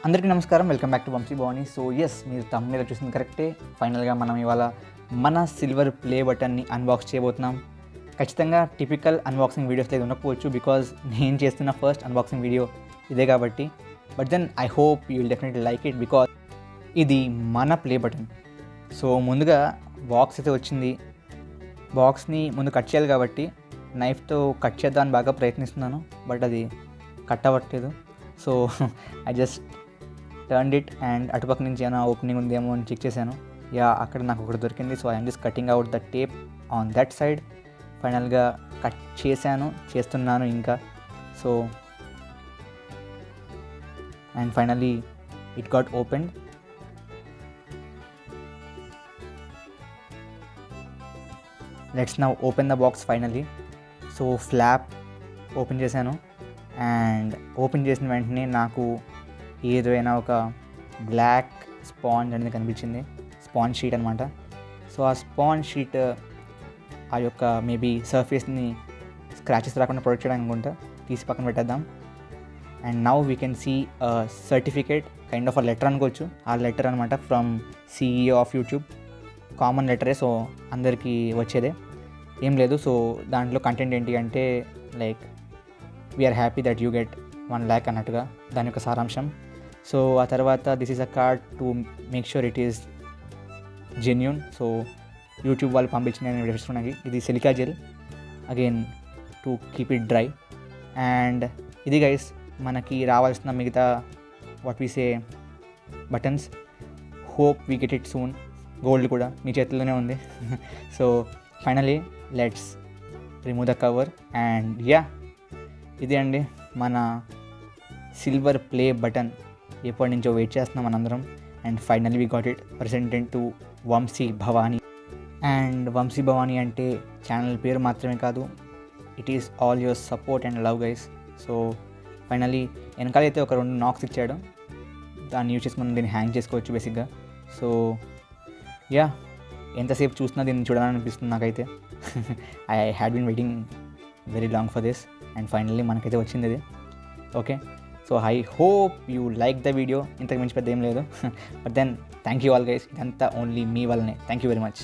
అందరికీ నమస్కారం, welcome back to Vamshi Bhavani. So yes, మీరు తమ్ముళ్ళు చూసింది కరెక్టే. ఫైనల్గా మనం ఇవాళ మన సిల్వర్ ప్లే బటన్ని అన్బాక్స్ చేయబోతున్నాం. ఖచ్చితంగా టిపికల్ అన్బాక్సింగ్ వీడియోస్ లేదు ఉండకపోవచ్చు, బికాజ్ నేను చేస్తున్న ఫస్ట్ అన్బాక్సింగ్ వీడియో ఇదే కాబట్టి. But then I hope you will definitely like it, because ఇది మన ప్లే బటన్. సో ముందుగా బాక్స్ అయితే వచ్చింది. బాక్స్ని ముందు కట్ చేయాలి కాబట్టి నైఫ్తో కట్ చేద్దామని బాగా ప్రయత్నిస్తున్నాను, బట్ అది కట్ అవ్వట్లేదు. So I just turned it and అటుపక్క నుంచి ఏమైనా ఓపెనింగ్ ఉందేమో అని చెక్ చేశాను. యా, అక్కడ నాకు ఒకటి దొరికింది. So I'm just cutting out the tape on that side. ఫైనల్గా కట్ చేస్తున్నాను ఇంకా. So and finally it got opened. Let's now open the box finally. So flap open చేశాను అండ్ ఓపెన్ చేసిన వెంటనే నాకు ఏదైనా ఒక బ్లాక్ స్పాంజ్ అనేది కనిపించింది. స్పాంజ్ షీట్ అనమాట. సో ఆ స్పాంజ్ షీట్ ఆ యొక్క మేబీ సర్ఫేస్ని స్క్రాచెస్ రాకుండా ప్రొటెక్ట్ చేయడానికి అనుకుంటా. తీసి పక్కన పెట్టేద్దాం. And now we can see certificate, kind of a letter అనుకోవచ్చు. ఆ లెటర్ అనమాట from CEO of YouTube. Common లెటరే, సో అందరికీ వచ్చేదే, ఏం లేదు. సో దాంట్లో కంటెంట్ ఏంటి అంటే like we are happy that you get 1 lakh అన్నట్టుగా దాని యొక్క సారాంశం. సో ఆ తర్వాత this is a card to make sure it is genuine. So YouTube వాళ్ళు పంపించిన నేను వేసుకున్నాను. ఇది silica gel, again to keep it dry. And ఇది గైస్ మనకి రావాల్సిన మిగతా what we say buttons. Hope we get it soon. Gold కూడా మీ చేతుల్లోనే ఉంది. So finally let's remove the cover. And yeah, ఇది అండి మన సిల్వర్ ప్లే బటన్. ఎప్పటి నుంచో వెయిట్ చేస్తున్నాం మనందరం. And finally we got it. Presented to Vamshi Bhavani. And Vamshi Bhavani అంటే ఛానల్ పేరు మాత్రమే కాదు, it is all your support and love guys. So finally వెనకాలైతే ఒక 2 నాక్స్ ఇచ్చాడు. దాన్ని యూజ్ చేసి మనం దీన్ని హ్యాంగ్ చేసుకోవచ్చు బేసిక్గా. సో యా, ఎంతసేపు చూసినా దీన్ని చూడాలనిపిస్తుంది నాకైతే. I had been waiting very long for this. And finally మనకైతే వచ్చింది ఇది. Okay, so I hope you like the video. ఇంతకు మించి పెద్ద ఏం లేదు. But then thank you all guys. ఇదంతా ఓన్లీ మీ వల్లనే. Thank you very much.